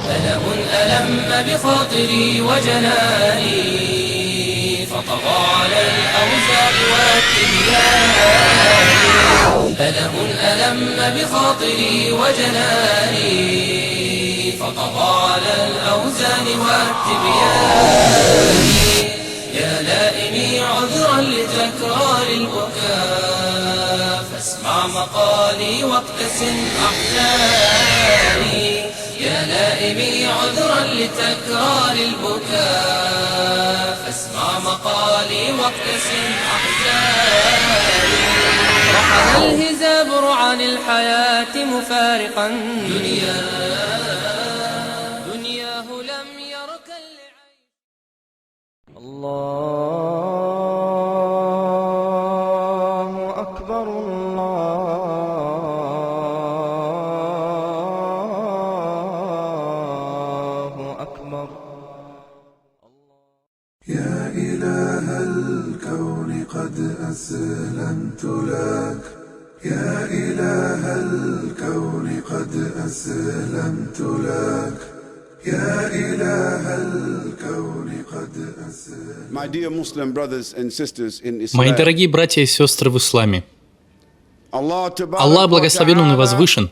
ألم ألم بخاطري وجناني فطغى على الأوزار والتبيان. ألم ألم بخاطري وجناني فطغى على الأوزان والتبيان. يا لائمي عذرا لتكرار البكاء فاسمع مقالي واقتسم أحزاني. يا لائمي عذرا لتكرار البكاء فاسمع مقالي واقتسم أحزاني. رحل الهزابر عن الحياة مفارقا دنياه لم يركن لعين. الله أكبر الله أكبر. يا إله الكون قد أسلمت لك. يا إله الكون قد أسلمت لك. يا إله الكون قد أسلمت. My dear Muslim brothers and sisters in Мои Islam, дорогие братья и сестры в исламе, Аллах Аллах благословен Он и возвышен,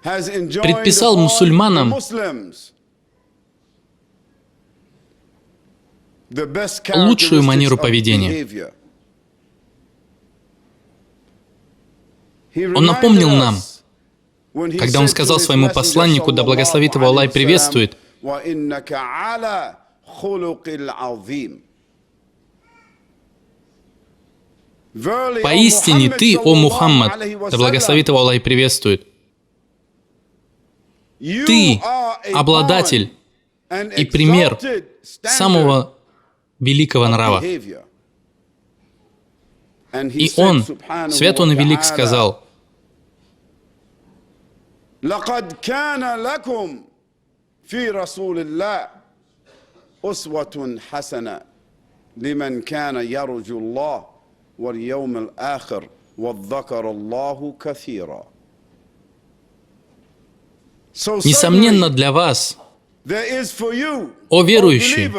предписал мусульманам лучшую манеру поведения. Он напомнил нам, когда Он сказал своему посланнику, да благословит его Аллах и приветствует: «Поистине ты, о Мухаммад, да благословит его Аллах и приветствует, ты обладатель и пример самого великого нрава». И Он, свят Он и велик, сказал: لقد كان لكم في رسول الله أسوة حسنة لمن كان يرجو الله واليوم الآخر وذكر الله كثيرا. Несомненно, для вас, о верующие,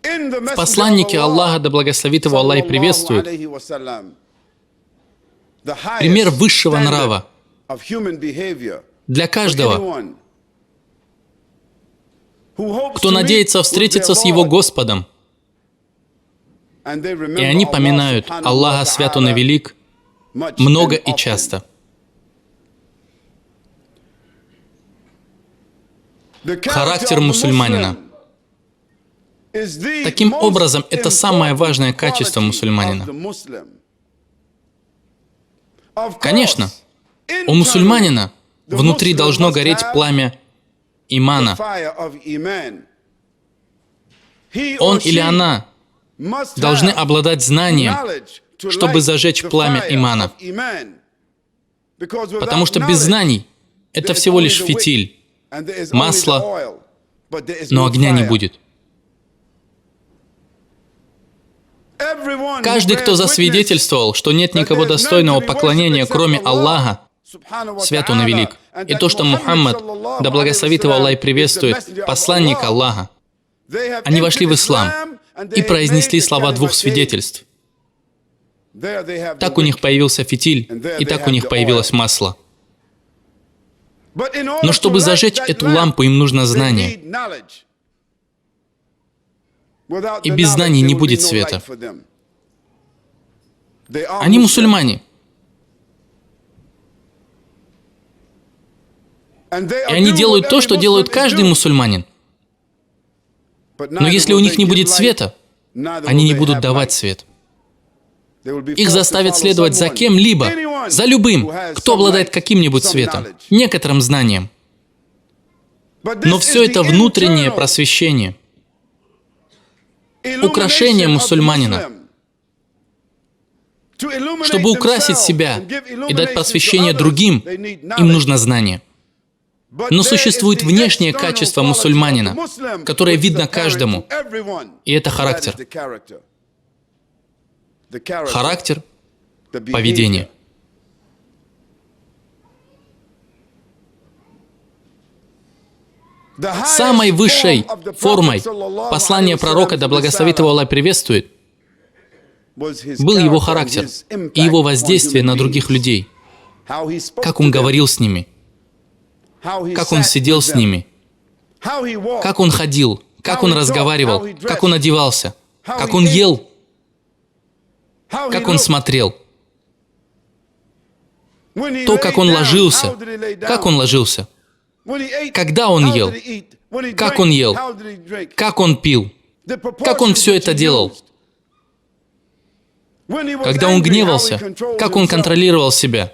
в посланнике Аллаха, да благословит его Аллах и приветствует, пример высшего нрава для каждого, кто надеется встретиться с его Господом. И они поминают Аллаха, свят Он и велик, много и часто. Характер мусульманина. Таким образом, это самое важное качество мусульманина. Конечно, у мусульманина внутри должно гореть пламя имана. Он или она должны обладать знанием, чтобы зажечь пламя имана. Потому что без знаний это всего лишь фитиль, масло, но огня не будет. Каждый, кто засвидетельствовал, что нет никого достойного поклонения, кроме Аллаха, свят Он и велик, и то, что Мухаммад, да благословит его Аллах и приветствует, посланник Аллаха, они вошли в ислам и произнесли слова двух свидетельств. Так у них появился фитиль, и так у них появилось масло. Но чтобы зажечь эту лампу, им нужно знание. И без знаний не будет света. Они мусульмане. И они делают то, что делает каждый мусульманин. Но если у них не будет света, они не будут давать свет. Их заставят следовать за кем-либо, за любым, кто обладает каким-нибудь светом, некоторым знанием. Но все это внутреннее просвещение, украшение мусульманина. Чтобы украсить себя и дать просвещение другим, им нужно знание. Но существует внешнее качество мусульманина, которое видно каждому, и это характер. Характер поведение. Самой высшей формой послания пророка, да благословит его Аллах приветствует, был его характер и его воздействие на других людей. Как он говорил с ними, как он сидел с ними, как он ходил, как он разговаривал, как он одевался, как он ел, как он смотрел, то, как он ложился, когда он ел, как он пил, как он все это делал. Когда он гневался, как он контролировал себя.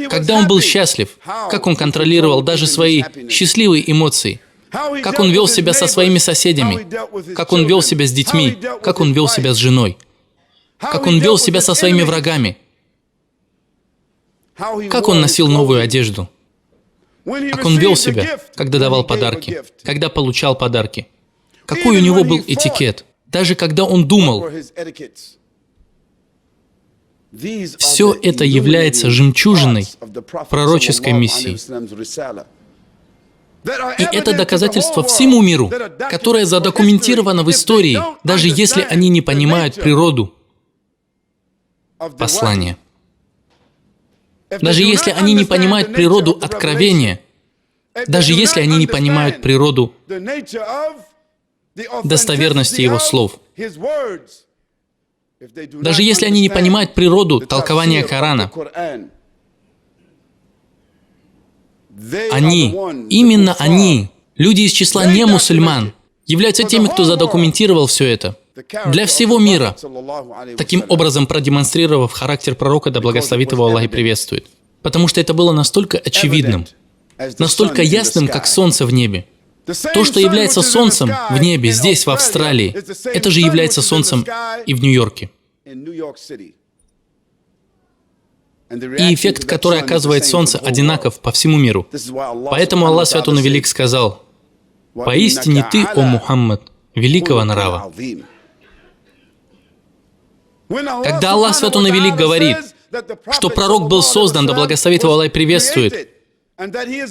Когда он был счастлив, как он контролировал даже свои счастливые эмоции. Как он вел себя со своими соседями, как он вел себя с детьми, как он вел себя с женой, как он вел себя со своими врагами, как он носил новую одежду, как он вел себя, когда давал подарки, когда получал подарки, какой у него был этикет, даже когда он думал. Все это является жемчужиной пророческой миссии. И это доказательство всему миру, которое задокументировано в истории, даже если они не понимают природу послания. Даже если они не понимают природу откровения, даже если они не понимают природу достоверности его слов, даже если они не понимают природу толкования Корана, они, именно они, люди из числа немусульман, являются теми, кто задокументировал все это для всего мира, таким образом продемонстрировав характер пророка, да благословит его Аллах и приветствует. Потому что это было настолько очевидным, настолько ясным, как солнце в небе. То, что является солнцем в небе здесь, в Австралии, это же является солнцем и в Нью-Йорке. И эффект, который оказывает солнце, одинаков по всему миру. Поэтому Аллах Свят Он и Велик сказал: «Поистине ты, о Мухаммад, великого нрава». Когда Аллах Свят Он и Велик говорит, что пророк был создан, да благословит его Аллах и приветствует,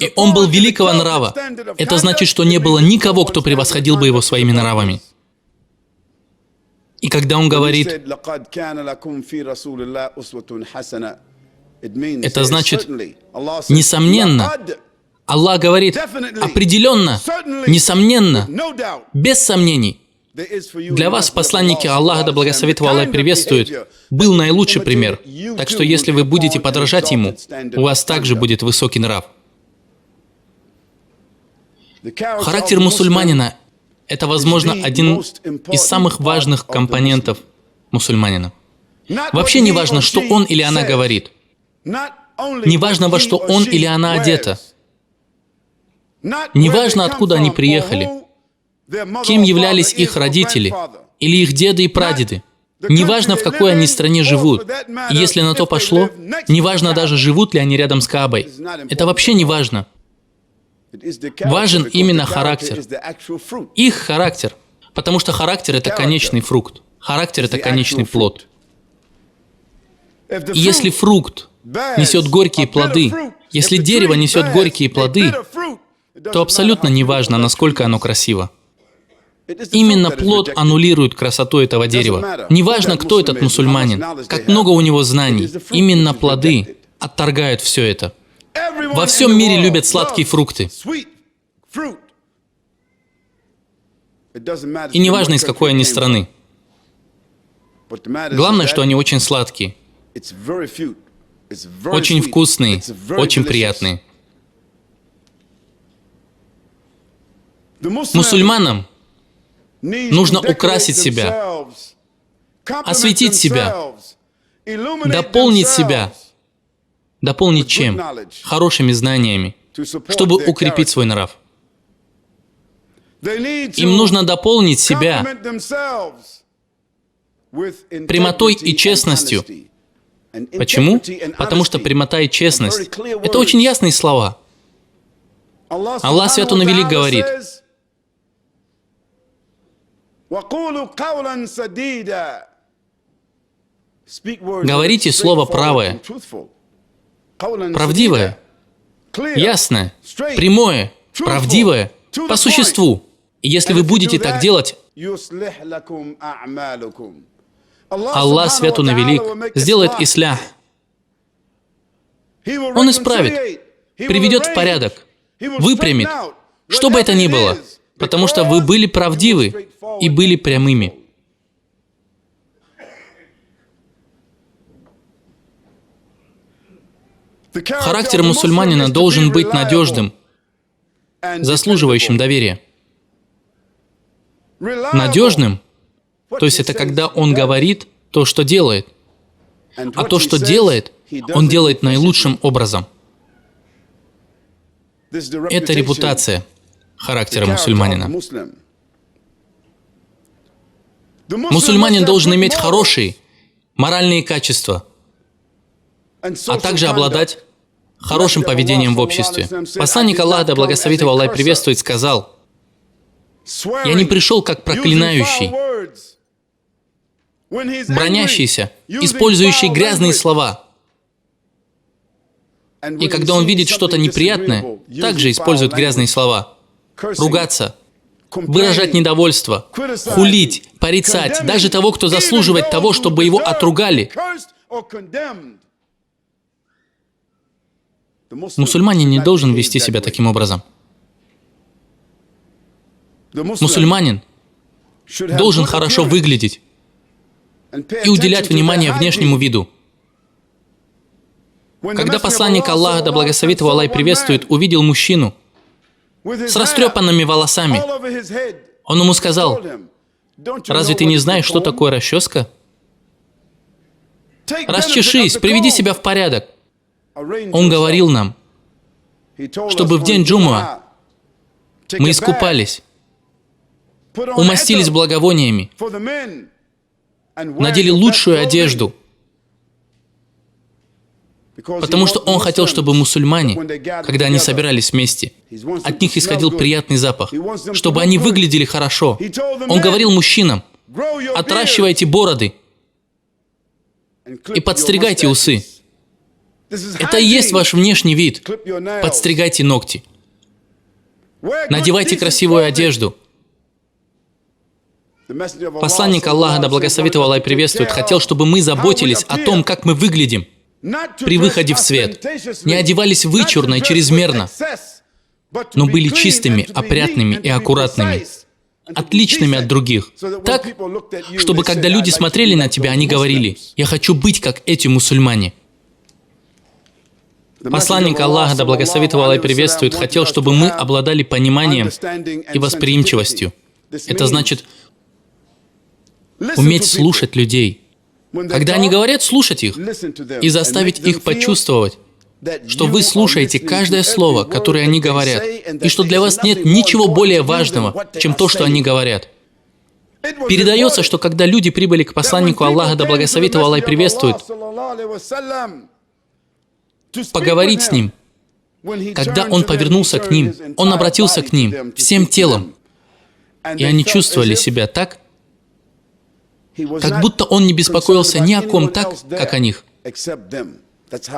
и он был великого нрава, это значит, что не было никого, кто превосходил бы его своими нравами. И когда он говорит, это значит, несомненно, Аллах говорит, определенно, несомненно, без сомнений. Для вас, посланники Аллаха, да благословит его Аллах приветствует, был наилучший пример. Так что если вы будете подражать ему, у вас также будет высокий нрав. Характер мусульманина – это, возможно, один из самых важных компонентов мусульманина. Вообще не важно, что он или она говорит. Не важно, во что он или она одета. Не важно, откуда они приехали. Кем являлись их родители или их деды и прадеды. Неважно, в какой они стране живут. И если на то пошло, неважно даже, живут ли они рядом с Каабой. Это вообще не важно. Важен именно характер. Их характер. Потому что характер – это конечный фрукт. Характер – это конечный плод. И если фрукт несет горькие плоды, если дерево несет горькие плоды, то абсолютно неважно, насколько оно красиво. Именно плод аннулирует красоту этого дерева. Неважно, кто этот мусульманин, как много у него знаний, именно плоды отторгают все это. Во всем мире любят сладкие фрукты. И неважно, из какой они страны. Главное, что они очень сладкие, очень вкусные, очень приятные. Мусульманам нужно украсить себя, осветить себя, дополнить себя. Дополнить чем? Хорошими знаниями, чтобы укрепить свой нрав. Им нужно дополнить себя прямотой и честностью. Почему? Потому что прямота и честность – это очень ясные слова. Аллах Свят Он и Велик говорит: Говорите слово правое, правдивое, ясное, прямое, правдивое, по существу. И если вы будете так делать, Аллах Свят Он и Велик сделает ислях. Он исправит, приведет в порядок, выпрямит, что бы это ни было, потому что вы были правдивы и были прямыми. Характер мусульманина должен быть надежным, заслуживающим доверия. Надежным, то есть это когда он говорит то, что делает, а то, что делает, он делает наилучшим образом. Это репутация характера мусульманина. Мусульманин должен иметь хорошие моральные качества, а также обладать хорошим поведением в обществе. Посланник Аллаха, да благословит его Аллах и приветствует, сказал: «Я не пришел как проклинающий, бранящийся, использующий грязные слова». И когда он видит что-то неприятное, также использует грязные слова. Ругаться, выражать недовольство, хулить, порицать даже того, кто заслуживает того, чтобы его отругали. Мусульманин не должен вести себя таким образом. Мусульманин должен хорошо выглядеть и уделять внимание внешнему виду. Когда посланник Аллаха, да благословит его Аллах и приветствует, увидел мужчину с растрепанными волосами, он ему сказал: «Разве ты не знаешь, что такое расческа? Расчешись, приведи себя в порядок». Он говорил нам, чтобы в день Джумуа мы искупались, умастились благовониями, надели лучшую одежду, потому что он хотел, чтобы мусульмане, когда они собирались вместе, от них исходил приятный запах, чтобы они выглядели хорошо. Он говорил мужчинам: отращивайте бороды и подстригайте усы. Это и есть ваш внешний вид. Подстригайте ногти. Надевайте красивую одежду. Посланник Аллаха, да благословит его Аллах и приветствует, хотел, чтобы мы заботились о том, как мы выглядим при выходе в свет. Не одевались вычурно и чрезмерно, но были чистыми, опрятными и аккуратными, отличными от других. Так, чтобы когда люди смотрели на тебя, они говорили: «Я хочу быть как эти мусульмане». Посланник Аллаха, да благословит его Аллах и приветствует, хотел, чтобы мы обладали пониманием и восприимчивостью. Это значит уметь слушать людей. Когда они говорят, слушать их и заставить их почувствовать, что вы слушаете каждое слово, которое они говорят, и что для вас нет ничего более важного, чем то, что они говорят. Передается, что когда люди прибыли к посланнику Аллаха, да благословит его Аллах и приветствует, поговорить с ним, когда он повернулся к ним, он обратился к ним всем телом, и они чувствовали себя так, как будто он не беспокоился ни о ком так, как о них.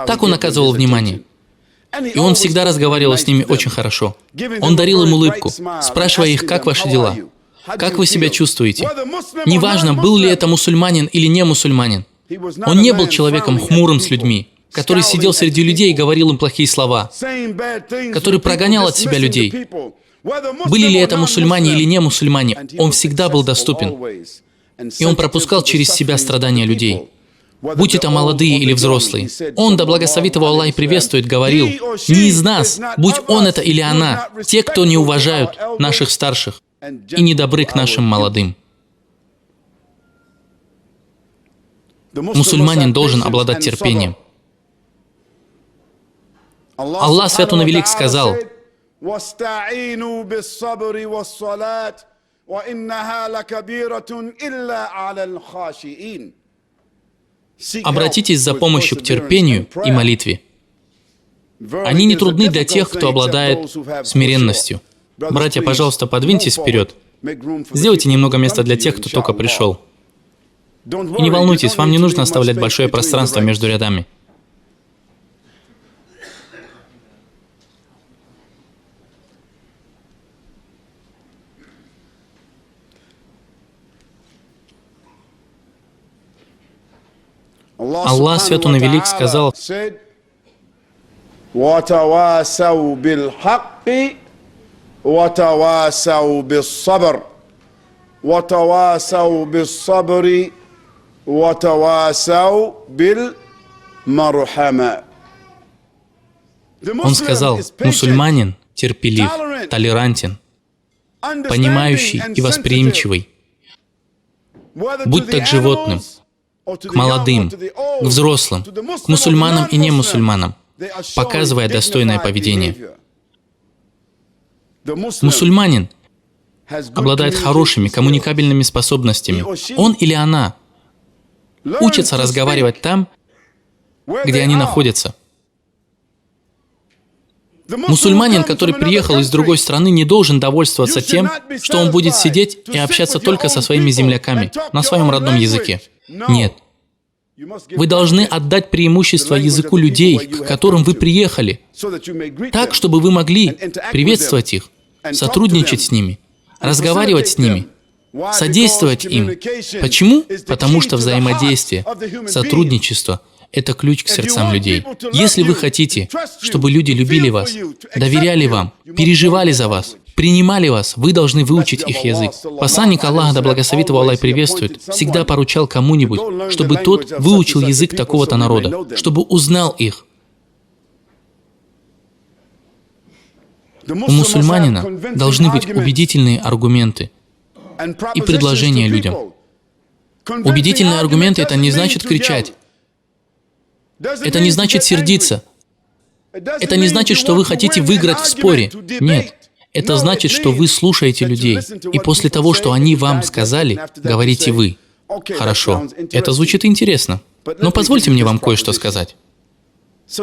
Так он оказывал внимание. И он всегда разговаривал с ними очень хорошо. Он дарил им улыбку, спрашивая их: как ваши дела? Как вы себя чувствуете? Неважно, был ли это мусульманин или не мусульманин. Он не был человеком хмурым с людьми, который сидел среди людей и говорил им плохие слова, который прогонял от себя людей. Были ли это мусульмане или не мусульмане, он всегда был доступен. И он пропускал через себя страдания людей, будь это молодые или взрослые. Он, да благословит его Аллах и приветствует, говорил: «Не из нас, будь он это или она, те, кто не уважают наших старших и не добры к нашим молодым». Мусульманин должен обладать терпением. Аллах Свят Он и Велик сказал: «Обратитесь за помощью к терпению и молитве. Они не трудны для тех, кто обладает смиренностью». Братья, пожалуйста, подвиньтесь вперед. Сделайте немного места для тех, кто только пришел. И не волнуйтесь, вам не нужно оставлять большое пространство между рядами. Аллах, Свят Он и Велик, сказал: «Ватавасау биль-хакки, ватавасау bis-сабр, ватавасау bis-сабри, ватавасау биль-мархама». Он сказал: мусульманин терпелив, толерантен, понимающий и восприимчивый, будь то к животным, к молодым, к взрослым, к мусульманам и немусульманам, показывая достойное поведение. Мусульманин обладает хорошими коммуникабельными способностями. Он или она учатся разговаривать там, где они находятся. Мусульманин, который приехал из другой страны, не должен довольствоваться тем, что он будет сидеть и общаться только со своими земляками на своем родном языке. Нет. Вы должны отдать преимущество языку людей, к которым вы приехали, так, чтобы вы могли приветствовать их, сотрудничать с ними, разговаривать с ними, содействовать им. Почему? Потому что взаимодействие, сотрудничество – это ключ к сердцам людей. Если вы хотите, чтобы люди любили вас, доверяли вам, переживали за вас, принимали вас, вы должны выучить их язык. Посланник Аллаха, да благословит его Аллах и приветствует, всегда поручал кому-нибудь, чтобы тот выучил язык такого-то народа, чтобы узнал их. У мусульманина должны быть убедительные аргументы и предложения людям. Убедительные аргументы – это не значит кричать. Это не значит сердиться. Это не значит, что вы хотите выиграть в споре. Нет. Это значит, что вы слушаете людей, и после того, что они вам сказали, говорите вы. Хорошо. Это звучит интересно. Но позвольте мне вам кое-что сказать.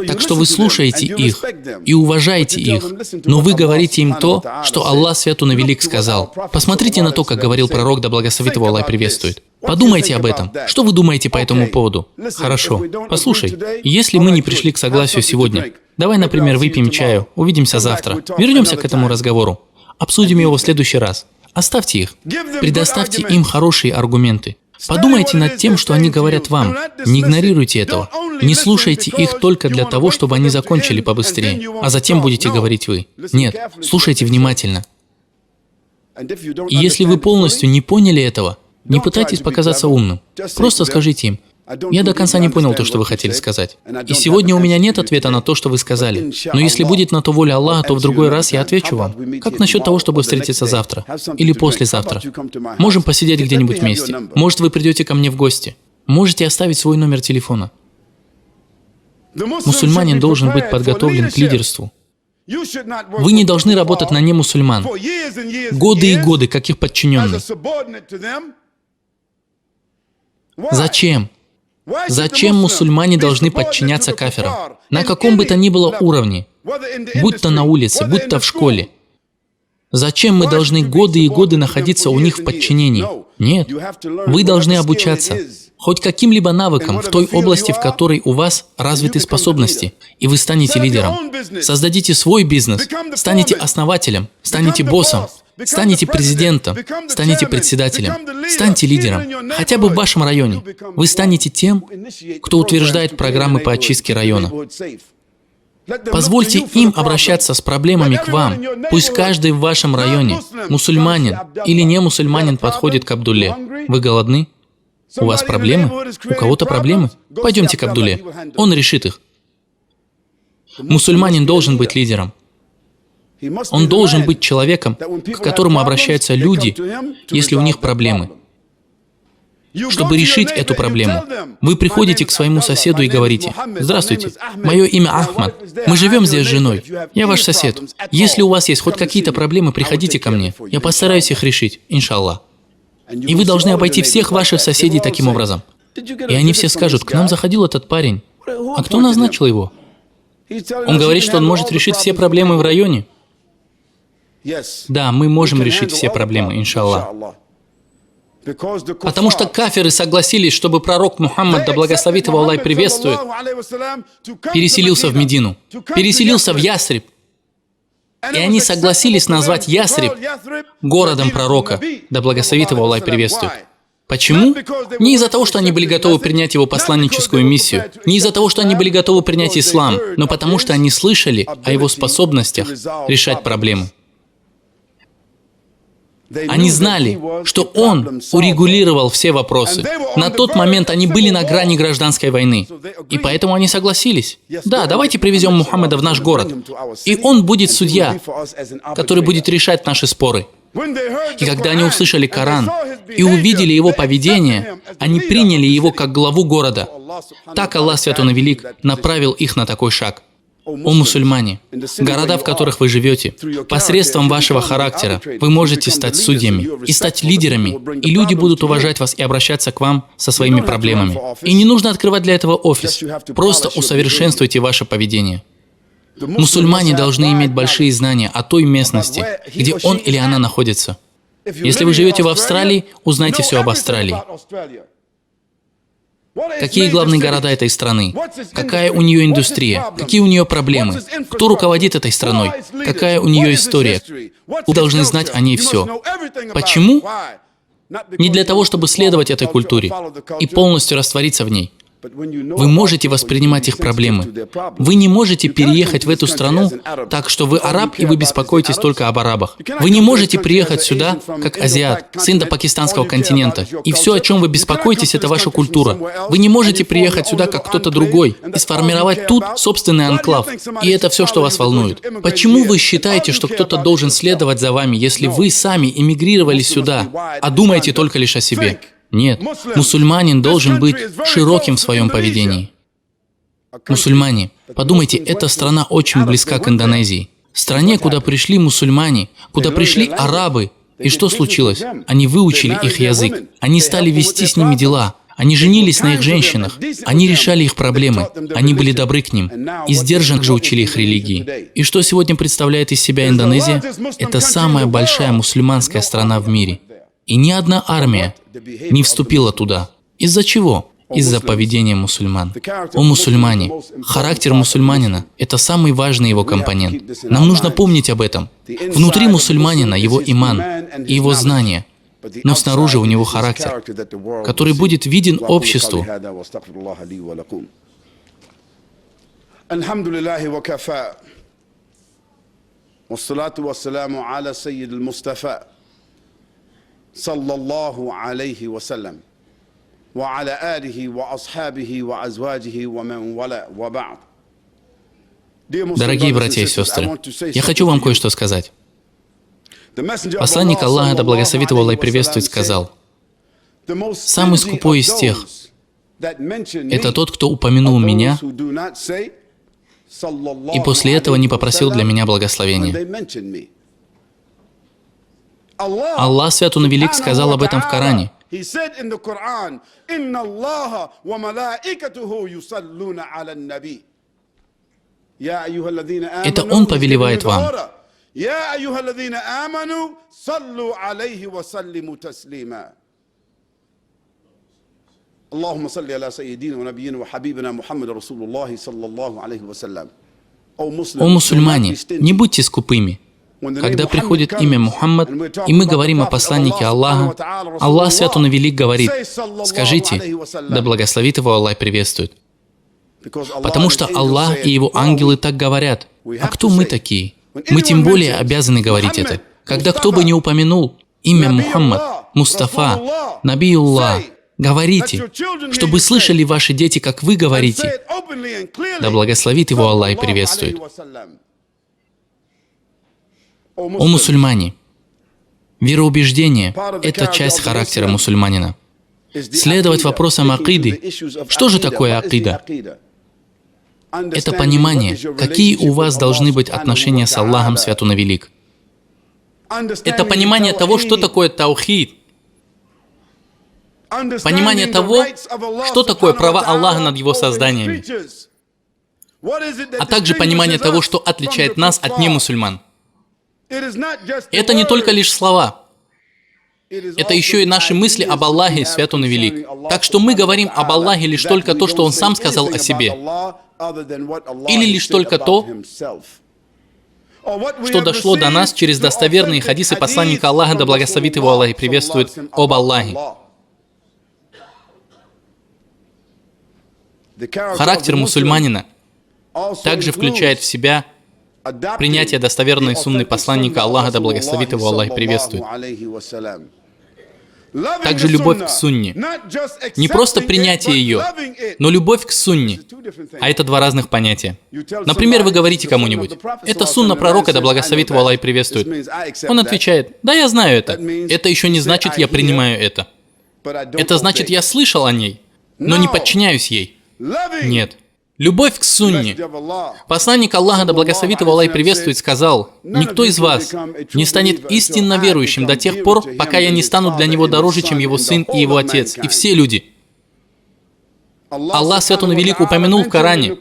Так что вы слушаете их и уважаете их, но вы говорите им то, что Аллах Свят Он и Велик сказал. Посмотрите на то, как говорил пророк, да благословит его Аллах и приветствует. Подумайте об этом. Что вы думаете по этому поводу? Хорошо. Послушай, если мы не пришли к согласию сегодня, давай, например, выпьем чаю, увидимся завтра, вернемся к этому разговору, обсудим его в следующий раз. Оставьте их. Предоставьте им хорошие аргументы. Подумайте над тем, что они говорят вам. Не игнорируйте этого. Не слушайте их только для того, чтобы они закончили побыстрее, а затем будете говорить вы. Нет, слушайте внимательно. И если вы полностью не поняли этого, не пытайтесь показаться умным. Просто скажите им: «Я до конца не понял то, что вы хотели сказать. И сегодня у меня нет ответа на то, что вы сказали. Но если будет на то воля Аллаха, то в другой раз я отвечу вам. Как насчет того, чтобы встретиться завтра? Или послезавтра? Можем посидеть где-нибудь вместе. Может, вы придете ко мне в гости. Можете оставить свой номер телефона». Мусульманин должен быть подготовлен к лидерству. Вы не должны работать на немусульман. Годы и годы, как их подчиненный. Зачем? Зачем мусульмане должны подчиняться кафирам? На каком бы то ни было уровне, будь то на улице, будь то в школе. Зачем мы должны годы и годы находиться у них в подчинении? Нет, вы должны обучаться хоть каким-либо навыкам в той области, в которой у вас развиты способности, и вы станете лидером. Создадите свой бизнес, станете основателем, станете боссом, станете президентом, станете председателем, станьте лидером, хотя бы в вашем районе. Вы станете тем, кто утверждает программы по очистке района. Позвольте им обращаться с проблемами к вам. Пусть каждый в вашем районе, мусульманин или не мусульманин, подходит к Абдулле. Вы голодны? У вас проблемы? У кого-то проблемы? Пойдемте к Абдулле. Он решит их. Мусульманин должен быть лидером. Он должен быть человеком, к которому обращаются люди, если у них проблемы. Чтобы решить эту проблему, вы приходите к своему соседу и говорите: «Здравствуйте, мое имя Ахмад. Мы живем здесь с женой. Я ваш сосед. Если у вас есть хоть какие-то проблемы, приходите ко мне. Я постараюсь их решить, иншаллах». И вы должны обойти всех ваших соседей таким образом. И они все скажут: «К нам заходил этот парень. А кто назначил его? Он говорит, что он может решить все проблемы в районе». — «Да, мы можем решить все проблемы, иншаллах». Потому что кафиры согласились, чтобы пророк Мухаммад, да благословит его Аллах и приветствует, переселился в Медину, переселился в Ясриб. И они согласились назвать Ясриб городом пророка, да благословит его Аллах и приветствует. Почему? Не из-за того, что они были готовы принять его посланническую миссию, не из-за того, что они были готовы принять ислам, но потому что они слышали о его способностях решать проблемы. Они знали, что он урегулировал все вопросы. На тот момент они были на грани гражданской войны. И поэтому они согласились. Да, давайте привезем Мухаммада в наш город. И он будет судья, который будет решать наши споры. И когда они услышали Коран и увидели его поведение, они приняли его как главу города. Так Аллах Свят Он и Велик направил их на такой шаг. О мусульмане, города, в которых вы живете, посредством вашего характера вы можете стать судьями и стать лидерами, и люди будут уважать вас и обращаться к вам со своими проблемами. И не нужно открывать для этого офис, просто усовершенствуйте ваше поведение. Мусульмане должны иметь большие знания о той местности, где он или она находится. Если вы живете в Австралии, узнайте все об Австралии. Какие главные города этой страны? Какая у нее индустрия? Какие у нее проблемы? Кто руководит этой страной? Какая у нее история? Вы должны знать о ней все. Почему? Не для того, чтобы следовать этой культуре и полностью раствориться в ней. Вы можете воспринимать их проблемы. Вы не можете переехать в эту страну так, что вы араб и вы беспокоитесь только об арабах. Вы не можете приехать сюда как азиат с индо-пакистанского континента, и все, о чем вы беспокоитесь, это ваша культура. Вы не можете приехать сюда как кто-то другой и сформировать тут собственный анклав, и это все, что вас волнует. Почему вы считаете, что кто-то должен следовать за вами, если вы сами эмигрировали сюда, а думаете только лишь о себе? Нет, мусульманин должен быть широким в своем поведении. Мусульмане, подумайте, эта страна очень близка к Индонезии. Стране, куда пришли мусульмане, куда пришли арабы. И что случилось? Они выучили их язык, они стали вести с ними дела, они женились на их женщинах, они решали их проблемы, они были добры к ним, и сдержанно же учили их религии. И что сегодня представляет из себя Индонезия? Это самая большая мусульманская страна в мире. И ни одна армия не вступила туда. Из-за чего? Из-за поведения мусульман. О мусульмане, характер мусульманина – это самый важный его компонент. Нам нужно помнить об этом. Внутри мусульманина его иман и его знания, но снаружи у него характер, который будет виден обществу. Саллаллаху алейхи вассалям, ва аля алихи ва асхабихи ва азваджихи ва ман вала ва ба'д. Дорогие братья и сестры, я хочу вам кое-что сказать. Посланник Аллаха, да благословит его Аллах и приветствует, сказал: «Самый скупой из тех – это тот, кто упомянул меня и после этого не попросил для меня благословения». Аллах Свят Он и Велик сказал об этом в Коране. Это Он повелевает вам. اللهم صل على سيدنا ونبينا وحبيبنا محمد رسول الله صلى الله عليه وسلم. О мусульмане, не будьте скупыми. Когда приходит имя Мухаммад, и мы говорим о посланнике Аллаха, Аллах Свят Он и Велик говорит: скажите, да благословит его Аллах и приветствует. Потому что Аллах и его ангелы так говорят. А кто мы такие? Мы тем более обязаны говорить это. Когда кто бы ни упомянул имя Мухаммад, Мустафа, Набиуллах, говорите, чтобы слышали ваши дети, как вы говорите. Да благословит его Аллах и приветствует. О мусульмане, вероубеждение – это часть характера мусульманина. Следовать вопросам акиды. Что же такое акида? Это понимание, какие у вас должны быть отношения с Аллахом Свят Он и Велик. Это понимание того, что такое таухид. Понимание того, что такое права Аллаха над Его созданиями. А также понимание того, что отличает нас от немусульман. Это не только лишь слова. Это еще и наши мысли об Аллахе, свят Он и велик. Так что мы говорим об Аллахе лишь только то, что Он сам сказал о себе, или лишь только то, что дошло до нас через достоверные хадисы посланника Аллаха, да благословит его Аллах и приветствует, об Аллахе. Характер мусульманина также включает в себя принятие достоверной сунны посланника Аллаха, да благословит его Аллах и приветствует. Также любовь к сунне. Не просто принятие ее, но любовь к сунне. А это два разных понятия. Например, вы говорите кому-нибудь: «Это сунна пророка, да благословит его Аллах и приветствует». Он отвечает: «Да, я знаю это». Это еще не значит, я принимаю это. Это значит, я слышал о ней, но не подчиняюсь ей. Нет. Любовь к сунне. Посланник Аллаха, да благословит его Аллах и приветствует, сказал: «Никто из вас не станет истинно верующим до тех пор, пока я не стану для него дороже, чем его сын и его отец, и все люди». Аллах, свят Он и велик, упомянул в Коране: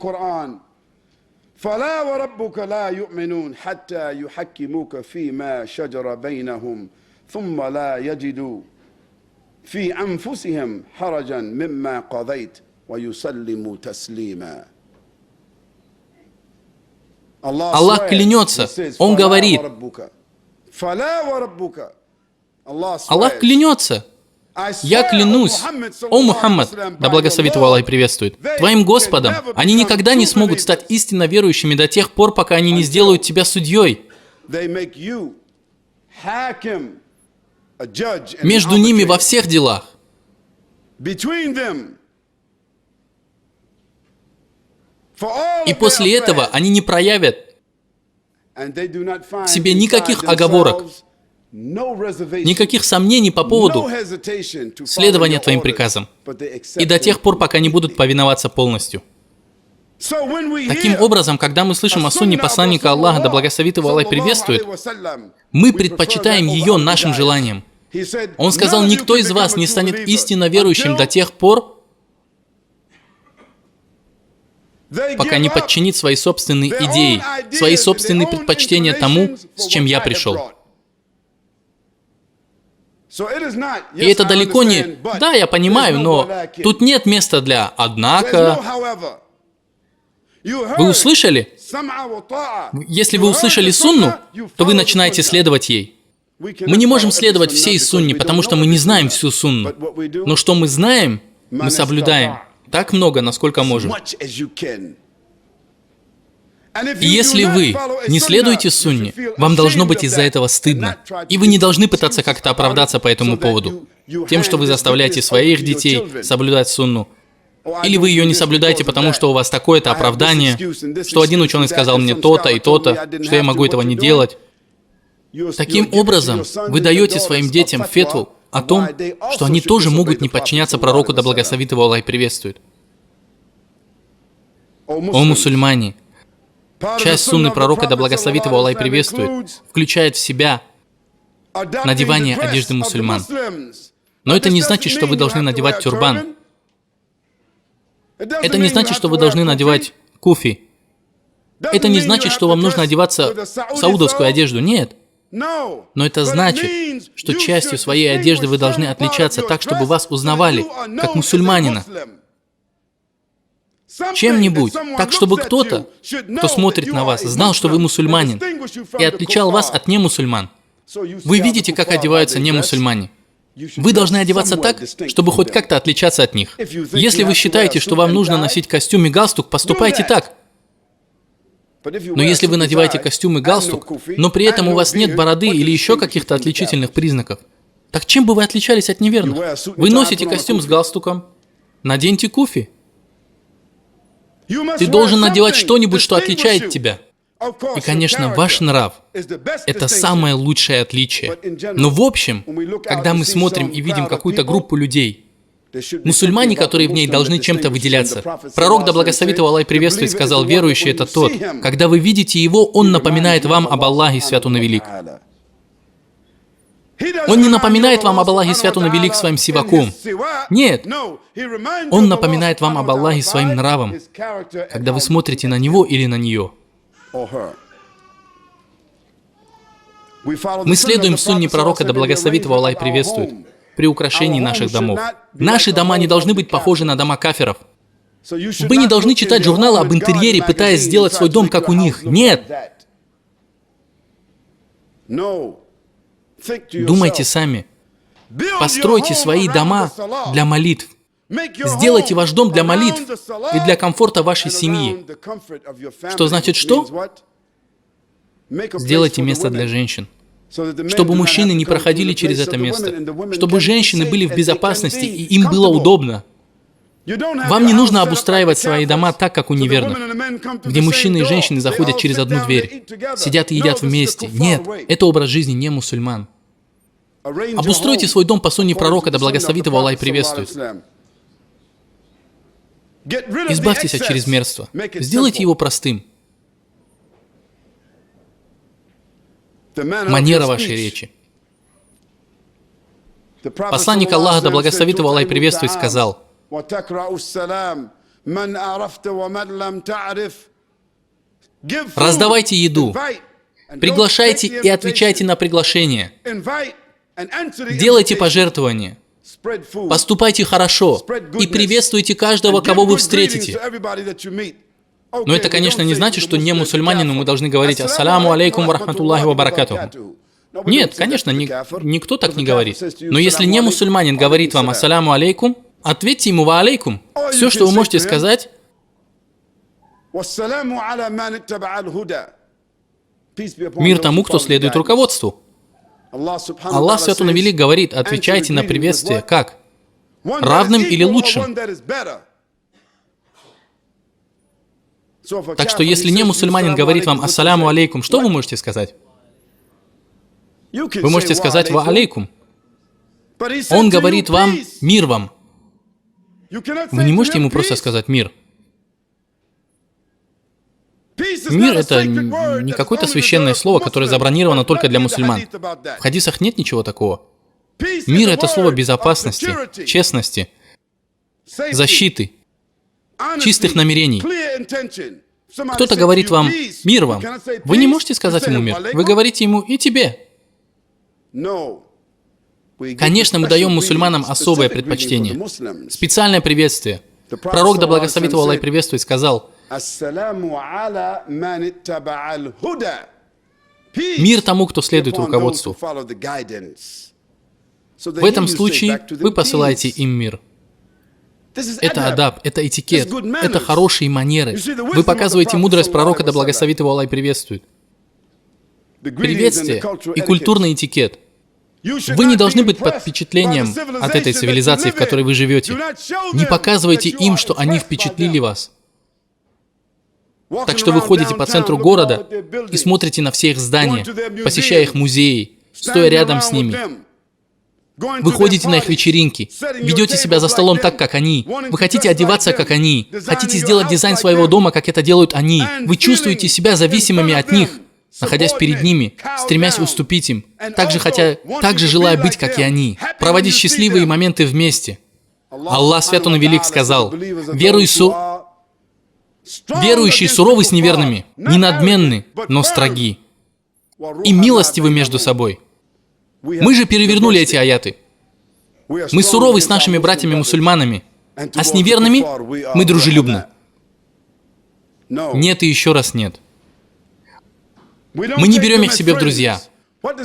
Аллах клянется, Он говорит, Аллах клянется: «Я клянусь, о Мухаммад, да благословит его Аллах и приветствует, твоим Господом, они никогда не смогут стать истинно верующими до тех пор, пока они не сделают тебя судьей. Между ними во всех делах. И после этого они не проявят в себе никаких оговорок, никаких сомнений по поводу следования твоим приказам, и до тех пор, пока не будут повиноваться полностью». Таким образом, когда мы слышим о сунне посланника Аллаха, да благословит его Аллах и приветствует, мы предпочитаем ее нашим желаниям. Он сказал: «Никто из вас не станет истинно верующим до тех пор, пока не подчинит свои собственные идеи, свои собственные предпочтения тому, с чем я пришел». И это далеко не «да, я понимаю, но тут нет места для «однако». Вы услышали? Если вы услышали сунну, то вы начинаете следовать ей. Мы не можем следовать всей сунне, потому что мы не знаем всю сунну. Но что мы знаем, мы соблюдаем так много, насколько можем. И если вы не следуете сунне, вам должно быть из-за этого стыдно. И вы не должны пытаться как-то оправдаться по этому поводу. Тем, что вы заставляете своих детей соблюдать сунну. Или вы ее не соблюдаете, потому что у вас такое-то оправдание, что один ученый сказал мне то-то и то-то, что я могу этого не делать. Таким образом, вы даете своим детям фетву о том, что они тоже могут не подчиняться пророку, да благословит его Аллах и приветствует. О мусульмане! Часть сунны пророка, да благословит его Аллах и приветствует, включает в себя надевание одежды мусульман. Но это не значит, что вы должны надевать тюрбан. Это не значит, что вы должны надевать куфи. Это не значит, что вам нужно одеваться в саудовскую одежду. Нет. Но это значит, что частью своей одежды вы должны отличаться так, чтобы вас узнавали, как мусульманина. Чем-нибудь, так, чтобы кто-то, кто смотрит на вас, знал, что вы мусульманин, и отличал вас от немусульман. Вы видите, как одеваются немусульмане. Вы должны одеваться так, чтобы хоть как-то отличаться от них. Если вы считаете, что вам нужно носить костюм и галстук, поступайте так. Но если вы надеваете костюм и галстук, но при этом у вас нет бороды или еще каких-то отличительных признаков, так чем бы вы отличались от неверных? Вы носите костюм с галстуком, наденьте куфи. Ты должен надевать что-нибудь, что отличает тебя. И, конечно, ваш нрав – это самое лучшее отличие. Но в общем, когда мы смотрим и видим какую-то группу людей, мусульмане, которые в ней должны чем-то выделяться. Пророк, да благословит его Аллах и приветствует, сказал: верующий – это тот, когда вы видите его, он напоминает вам об Аллахе, свят Он и велик. Он не напоминает вам об Аллахе, свят Он и велик, своим сиваком. Нет. Он напоминает вам об Аллахе своим нравом, когда вы смотрите на него или на нее. Мы следуем сунне пророка, да благословит его Аллах и приветствует, при украшении наших домов. Наши дома не должны быть похожи на дома кафиров. Вы не должны читать журналы об интерьере, пытаясь сделать свой дом, как у них. Нет! Думайте сами. Постройте свои дома для молитв. Сделайте ваш дом для молитв и для комфорта вашей семьи. Что значит что? Сделайте место для женщин, чтобы мужчины не проходили через это место, чтобы женщины были в безопасности и им было удобно. Вам не нужно обустраивать свои дома так, как у неверных, где мужчины и женщины заходят через одну дверь, сидят и едят вместе. Нет, это образ жизни не мусульман. Обустройте свой дом по сунне пророка, да благословит его Аллах и приветствует. Избавьтесь от чрезмерства. Сделайте его простым. Манера вашей речи. Посланник Аллаха, да благословит его Аллах и приветствует, сказал: раздавайте еду, приглашайте и отвечайте на приглашение, делайте пожертвования, поступайте хорошо и приветствуйте каждого, кого вы встретите. Но это, конечно, не значит, что не мусульманину мы должны говорить «Ассаляму алейкум ва рахматуллахи ва баракатуху». Нет, конечно, никто так не говорит. Но если не мусульманин говорит вам «Ассаляму алейкум», ответьте ему «Ва алейкум». Все, что вы можете сказать: «Мир тому, кто следует руководству». Аллах Свят Он Велик говорит: отвечайте на приветствие как? Равным или лучшим? Так что если не мусульманин говорит вам «Ассаляму алейкум», что вы можете сказать? Вы можете сказать «Ва алейкум». Он говорит вам «Мир вам». Вы не можете ему просто сказать «Мир». Мир — это не какое-то священное слово, которое забронировано только для мусульман. В хадисах нет ничего такого. Мир — это слово безопасности, честности, защиты, чистых намерений. Кто-то говорит вам «Мир вам». Вы не можете сказать ему «Мир». Вы говорите ему «И тебе». Конечно, мы даем мусульманам особое предпочтение, специальное приветствие. Пророк, да благословит его Аллах и приветствует, сказал: «Мир тому, кто следует руководству». В этом случае вы посылаете им мир. Это адаб, это этикет, это хорошие манеры. Вы показываете мудрость пророка, да благословит его Аллах и приветствует. Приветствие и культурный этикет. Вы не должны быть под впечатлением от этой цивилизации, в которой вы живете. Не показывайте им, что они впечатлили вас. Так что вы ходите по центру города и смотрите на все их здания, посещая их музеи, стоя рядом с ними. Вы ходите на их вечеринки, ведете себя за столом так, как они. Вы хотите одеваться, как они. Хотите сделать дизайн своего дома, как это делают они. Вы чувствуете себя зависимыми от них, находясь перед ними, стремясь уступить им, также желая быть, как и они, проводить счастливые моменты вместе. Аллах Свят Он Велик сказал: «Верующие суровы с неверными, не надменны, но строги, и милостивы между собой». Мы же перевернули эти аяты. Мы суровы с нашими братьями-мусульманами, а с неверными мы дружелюбны. Нет и еще раз нет. Мы не берем их себе в друзья.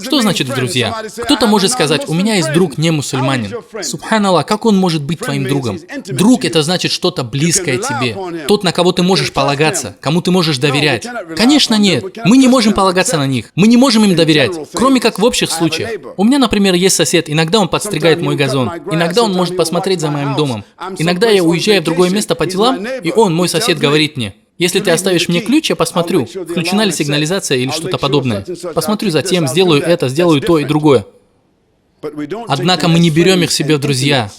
Что значит в друзья? Кто-то может сказать: у меня есть друг не мусульманин. Субханаллах, как он может быть твоим другом? Друг — это значит что-то близкое тебе. Тот, на кого ты можешь полагаться, кому ты можешь доверять. Конечно, нет. Мы не можем полагаться на них. Мы не можем им доверять, кроме как в общих случаях. У меня, например, есть сосед. Иногда он подстригает мой газон. Иногда он может посмотреть за моим домом. Иногда я уезжаю в другое место по делам, и он, мой сосед, говорит мне: если ты оставишь мне ключ, я посмотрю, включена ли сигнализация или что-то подобное. Посмотрю за тем, сделаю это, сделаю то и другое. Однако мы не берем их себе в друзья.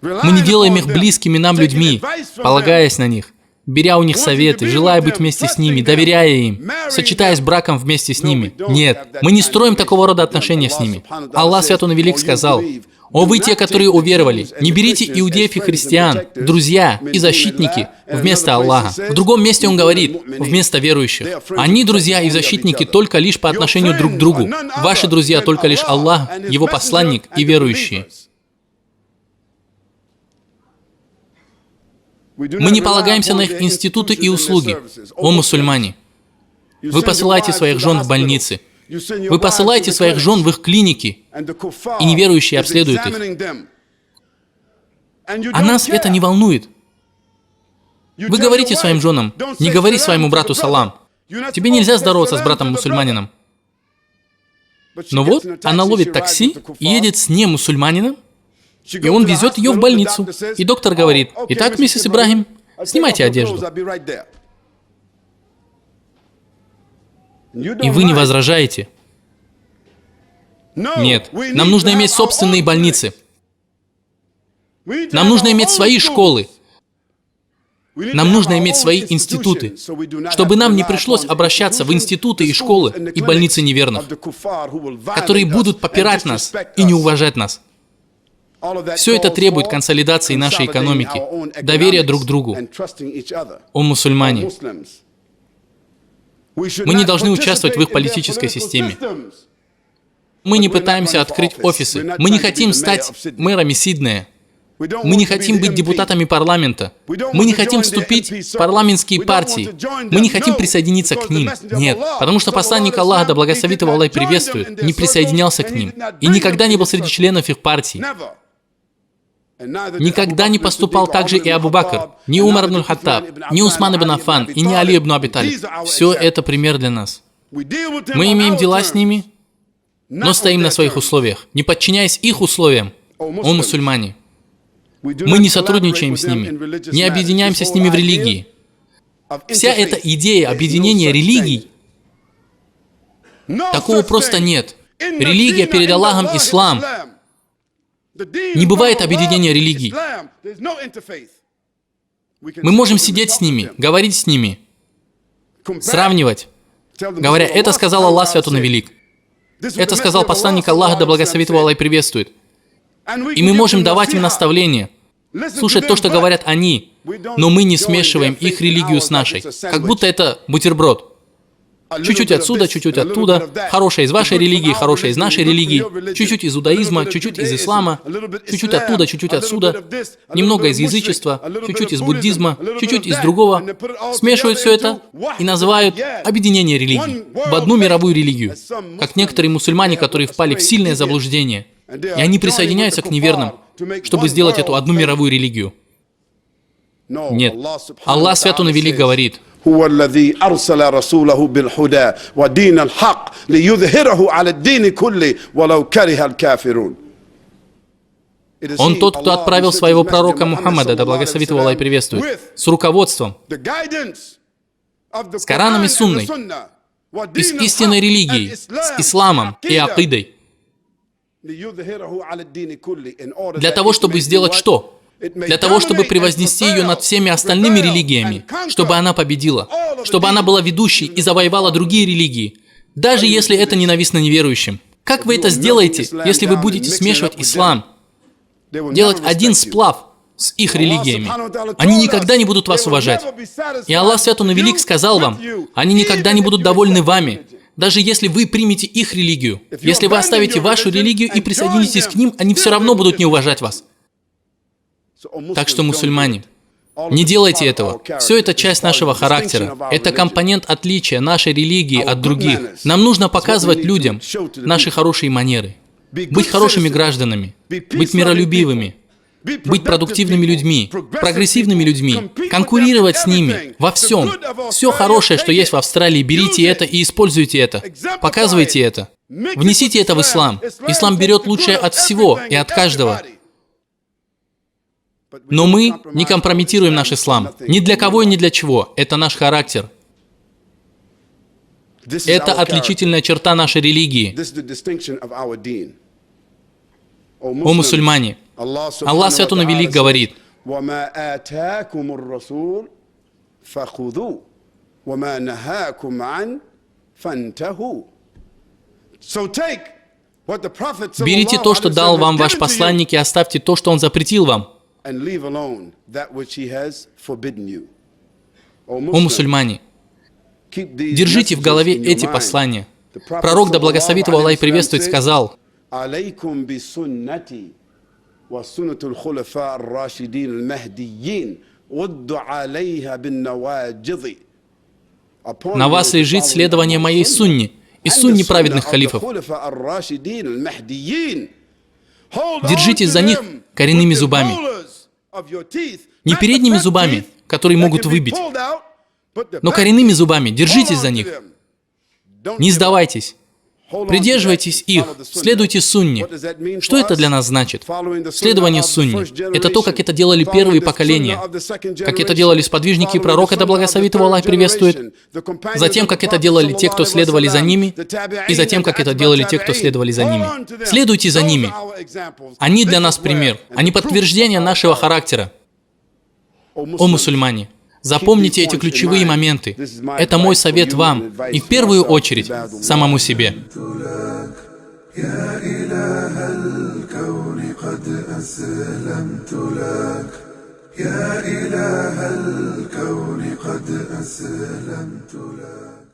Мы не делаем их близкими нам людьми, полагаясь на них, беря у них советы, желая быть вместе с ними, доверяя им, сочетаясь браком вместе с ними. Нет, мы не строим такого рода отношения с ними. Аллах Свят Он Велик сказал: О вы те, которые уверовали, не берите иудеев и христиан, друзья и защитники вместо Аллаха. В другом месте он говорит, вместо верующих. Они друзья и защитники только лишь по отношению друг к другу. Ваши друзья только лишь Аллах, Его посланник и верующие. Мы не полагаемся на их институты и услуги. О мусульмане! Вы посылаете своих жен в больницы. Вы посылаете своих жен в их клиники, и неверующие обследуют их. А нас это не волнует. Вы говорите своим женам, не говори своему брату салам. Тебе нельзя здороваться с братом-мусульманином. Но вот она ловит такси и едет с немусульманином, и он везет ее в больницу. И доктор говорит, итак, миссис Ибрахим, снимайте одежду. И вы не возражаете? Нет, нам нужно иметь собственные больницы. Нам нужно иметь свои школы. Нам нужно иметь свои институты, чтобы нам не пришлось обращаться в институты и школы и больницы неверных, которые будут попирать нас и не уважать нас. Все это требует консолидации нашей экономики, доверия друг к другу. О мусульмане! Мы не должны участвовать в их политической системе. Мы не пытаемся открыть офисы. Мы не хотим стать мэрами Сиднея. Мы не хотим быть депутатами парламента. Мы не хотим вступить в парламентские партии. Мы не хотим присоединиться к ним. Нет, потому что посланник Аллаха, да благословит его Аллах, приветствует, не присоединялся к ним. И никогда не был среди членов их партии. Никогда не поступал так же и Абу Бакр, ни Умар ибн Хаттаб, ни Усман ибн Аффан и ни Али ибн Аби Талиб. Все это пример для нас. Мы имеем дела с ними, но стоим на своих условиях, не подчиняясь их условиям. О мусульмане! Мы не сотрудничаем с ними, не объединяемся с ними в религии. Вся эта идея объединения религий, такого просто нет. Религия перед Аллахом ислам. Не бывает объединения религий. Мы можем сидеть с ними, говорить с ними, сравнивать, говоря, это сказал Аллах Свят Он и Велик. Это сказал посланник Аллаха, да благословит его Аллах и приветствует. И мы можем давать им наставления, слушать то, что говорят они, но мы не смешиваем их религию с нашей, как будто это бутерброд. Чуть-чуть отсюда, чуть-чуть оттуда, хорошее из вашей религии, хорошее из нашей религии, чуть-чуть из иудаизма, чуть-чуть из ислама, чуть-чуть оттуда, чуть-чуть отсюда, немного из язычества, чуть-чуть из буддизма, чуть-чуть из другого. Смешивают все это и называют объединение религий в одну мировую религию, как некоторые мусульмане, которые впали в сильное заблуждение, и они присоединяются к неверным, чтобы сделать эту одну мировую религию. Нет. Аллах Свят Он и Велик говорит, هو الذي أرسل رسوله بالهدى ودين الحق ليظهره على الدين كله ولو كره الكافرون. Он тот, кто отправил своего пророка Мухаммада, да благословит его Аллах и приветствует, с руководством, с Кораном и Сунной, и с истинной религией, с исламом и акидой. Для того, чтобы сделать что? Для того, чтобы превознести ее над всеми остальными религиями, чтобы она победила, чтобы она была ведущей и завоевала другие религии, даже если это ненавистно неверующим. Как вы это сделаете, если вы будете смешивать ислам, делать один сплав с их религиями? Они никогда не будут вас уважать. И Аллах Свят Он и Велик сказал вам, они никогда не будут довольны вами, даже если вы примете их религию. Если вы оставите вашу религию и присоединитесь к ним, они все равно будут не уважать вас. Так что, мусульмане, не делайте этого. Все это часть нашего характера. Это компонент отличия нашей религии от других. Нам нужно показывать людям наши хорошие манеры. Быть хорошими гражданами. Быть миролюбивыми. Быть продуктивными людьми. Прогрессивными людьми. Конкурировать с ними во всем. Все хорошее, что есть в Австралии, берите это и используйте это. Показывайте это. Внесите это в ислам. Ислам берет лучшее от всего и от каждого. Но мы не компрометируем наш ислам. Ни для кого и ни для чего. Это наш характер. Это отличительная черта нашей религии. О мусульмане! Аллах Свят Он и Велик говорит, Берите то, что дал вам ваш посланник, и оставьте то, что он запретил вам. О мусульмане, держите в голове эти послания. Пророк, да благословит его Аллах и приветствует, сказал: на вас лежит следование моей сунне и сунне праведных халифов. Держитесь за них коренными зубами. Не передними зубами, которые могут выбить, но коренными зубами. Держитесь за них. Не сдавайтесь. Придерживайтесь их, следуйте сунне. Что это для нас значит? Следование сунне – это то, как это делали первые поколения, как это делали сподвижники пророка, да благословит его Аллах, приветствует, затем, как это делали те, кто следовали за ними, и затем, как это делали те, кто следовали за ними. Следуйте за ними. Они для нас пример, они подтверждение нашего характера. О мусульмане! Запомните эти ключевые моменты. Это мой совет вам, и в первую очередь самому себе. يا إله الكون قد أسلمت لك